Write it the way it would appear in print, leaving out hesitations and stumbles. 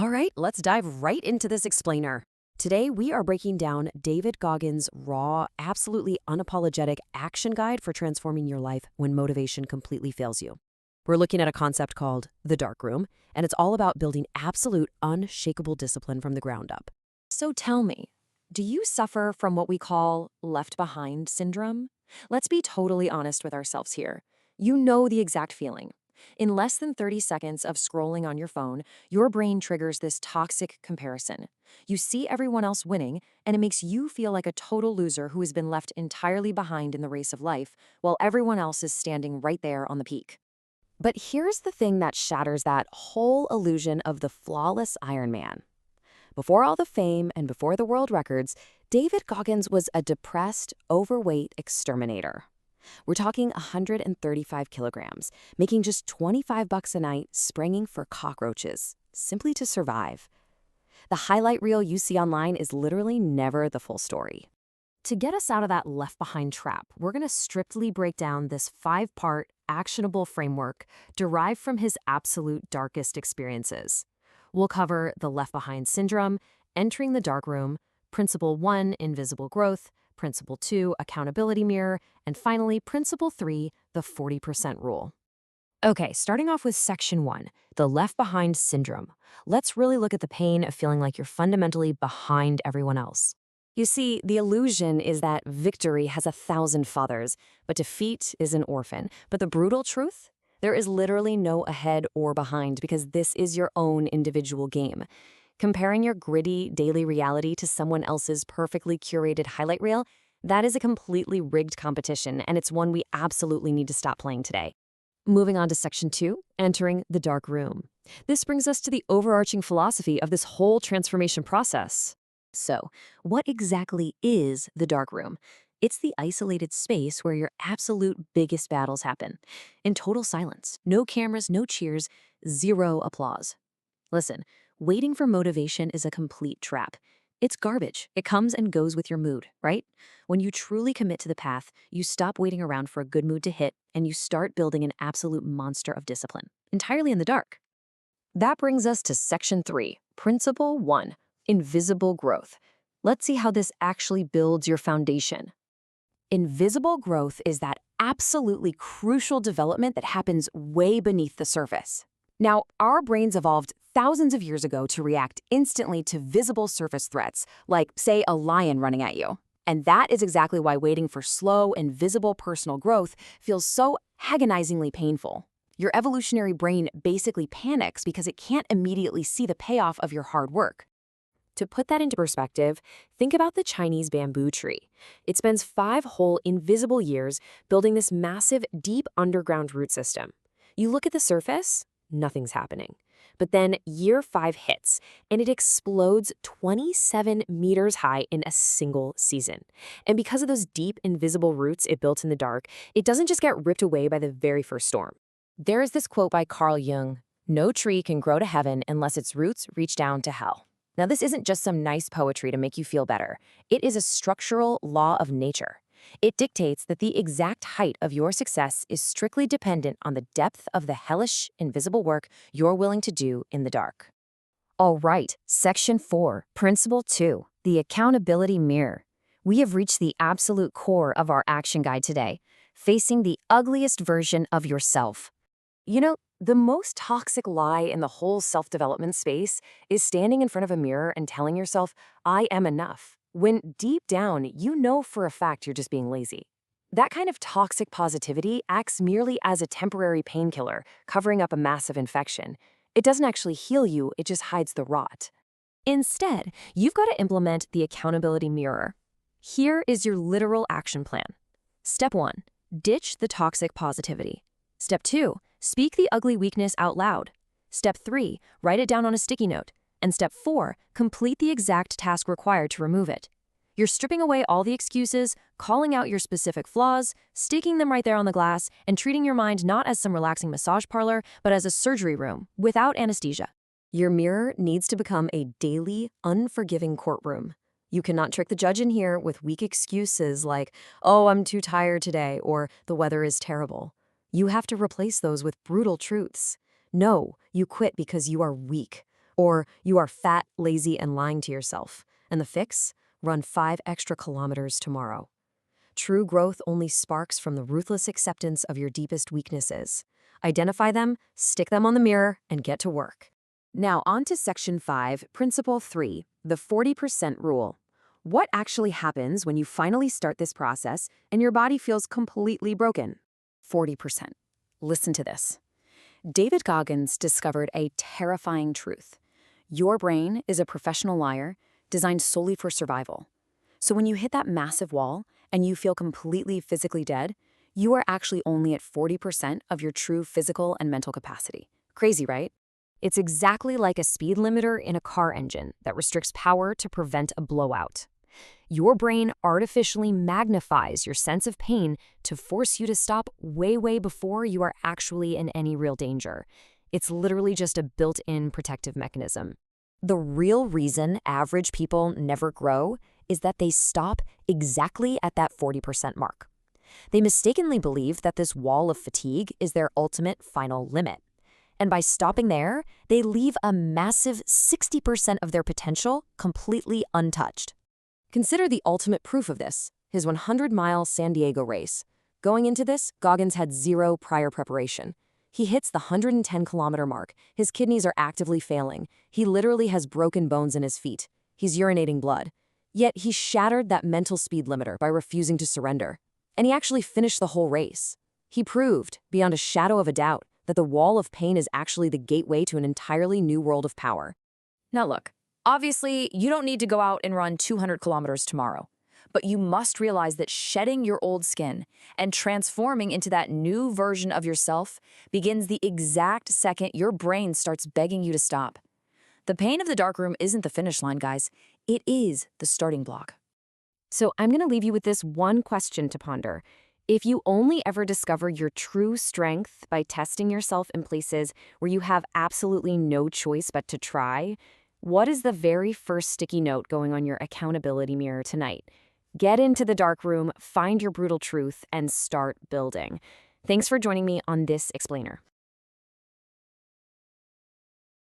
All right, let's dive right into this explainer. Today, we are breaking down David Goggins' raw, absolutely unapologetic action guide for transforming your life when motivation completely fails you. We're looking at a concept called the dark room, and it's all about building absolute, unshakable discipline from the ground up. So tell me, do you suffer from what we call left behind syndrome? Let's be totally honest with ourselves here. You know the exact feeling. In less than 30 seconds of scrolling on your phone, your brain triggers this toxic comparison. You see everyone else winning, and it makes you feel like a total loser who has been left entirely behind in the race of life, while everyone else is standing right there on the peak. But here's the thing that shatters that whole illusion of the flawless Iron Man. Before all the fame and before the world records, David Goggins was a depressed, overweight exterminator. We're talking 135 kilograms, making just 25 bucks a night spraying for cockroaches, simply to survive. The highlight reel you see online is literally never the full story. To get us out of that left-behind trap, we're going to strictly break down this 5-part, actionable framework derived from his absolute darkest experiences. We'll cover the left-behind syndrome, entering the dark room, Principle 1, invisible growth, Principle 2, accountability mirror, and finally, Principle 3, the 40% rule. Okay, starting off with Section 1, the left-behind syndrome. Let's really look at the pain of feeling like you're fundamentally behind everyone else. You see, the illusion is that victory has 1,000 fathers, but defeat is an orphan. But the brutal truth? There is literally no ahead or behind because this is your own individual game. Comparing your gritty daily reality to someone else's perfectly curated highlight reel, that is a completely rigged competition, and it's one we absolutely need to stop playing today. Moving on to Section 2, entering the dark room. This brings us to the overarching philosophy of this whole transformation process. So, what exactly is the dark room? It's the isolated space where your absolute biggest battles happen. In total silence, no cameras, no cheers, zero applause. Listen, waiting for motivation is a complete trap. It's garbage. It comes and goes with your mood, right? When you truly commit to the path, you stop waiting around for a good mood to hit, and you start building an absolute monster of discipline, entirely in the dark. That brings us to Section 3, Principle 1, invisible growth. Let's see how this actually builds your foundation. Invisible growth is that absolutely crucial development that happens way beneath the surface. Now, our brains evolved thousands of years ago to react instantly to visible surface threats, like, say, a lion running at you. And that is exactly why waiting for slow and visible personal growth feels so agonizingly painful. Your evolutionary brain basically panics because it can't immediately see the payoff of your hard work. To put that into perspective, think about the Chinese bamboo tree. It spends 5 whole invisible years building this massive, deep underground root system. You look at the surface, nothing's happening. But then year 5 hits, and it explodes 27 meters high in a single season. And because of those deep, invisible roots it built in the dark, it doesn't just get ripped away by the very first storm. There is this quote by Carl Jung, "No tree can grow to heaven unless its roots reach down to hell." Now, this isn't just some nice poetry to make you feel better. It is a structural law of nature. It dictates that the exact height of your success is strictly dependent on the depth of the hellish, invisible work you're willing to do in the dark. All right, Section 4, Principle 2, the accountability mirror. We have reached the absolute core of our action guide today, facing the ugliest version of yourself. You know, the most toxic lie in the whole self-development space is standing in front of a mirror and telling yourself, "I am enough," when deep down, you know for a fact you're just being lazy. That kind of toxic positivity acts merely as a temporary painkiller, covering up a massive infection. It doesn't actually heal you, it just hides the rot. Instead, you've got to implement the accountability mirror. Here is your literal action plan. Step 1, ditch the toxic positivity. Step 2, speak the ugly weakness out loud. Step 3, write it down on a sticky note. And Step 4, complete the exact task required to remove it. You're stripping away all the excuses, calling out your specific flaws, sticking them right there on the glass, and treating your mind not as some relaxing massage parlor, but as a surgery room without anesthesia. Your mirror needs to become a daily, unforgiving courtroom. You cannot trick the judge in here with weak excuses like, "Oh, I'm too tired today," or "the weather is terrible." You have to replace those with brutal truths. No, you quit because you are weak. Or you are fat, lazy, and lying to yourself. And the fix? Run 5 extra kilometers tomorrow. True growth only sparks from the ruthless acceptance of your deepest weaknesses. Identify them, stick them on the mirror, and get to work. Now on to Section 5, Principle 3, the 40% rule. What actually happens when you finally start this process and your body feels completely broken? 40%. Listen to this. David Goggins discovered a terrifying truth. Your brain is a professional liar designed solely for survival. So when you hit that massive wall and you feel completely physically dead, you are actually only at 40% of your true physical and mental capacity. Crazy, right? It's exactly like a speed limiter in a car engine that restricts power to prevent a blowout. Your brain artificially magnifies your sense of pain to force you to stop way before you are actually in any real danger. It's literally just a built-in protective mechanism. The real reason average people never grow is that they stop exactly at that 40% mark. They mistakenly believe that this wall of fatigue is their ultimate final limit. And by stopping there, they leave a massive 60% of their potential completely untouched. Consider the ultimate proof of this, his 100-mile San Diego race. Going into this, Goggins had 0 prior preparation. He hits the 110-kilometer mark. His kidneys are actively failing. He literally has broken bones in his feet. He's urinating blood. Yet he shattered that mental speed limiter by refusing to surrender. And he actually finished the whole race. He proved, beyond a shadow of a doubt, that the wall of pain is actually the gateway to an entirely new world of power. Now look, obviously, you don't need to go out and run 200 kilometers tomorrow. But you must realize that shedding your old skin and transforming into that new version of yourself begins the exact second your brain starts begging you to stop. The pain of the darkroom isn't the finish line, guys. It is the starting block. So I'm going to leave you with this one question to ponder. If you only ever discover your true strength by testing yourself in places where you have absolutely no choice but to try, what is the very first sticky note going on your accountability mirror tonight? Get into the dark room, find your brutal truth, and start building. Thanks for joining me on this explainer.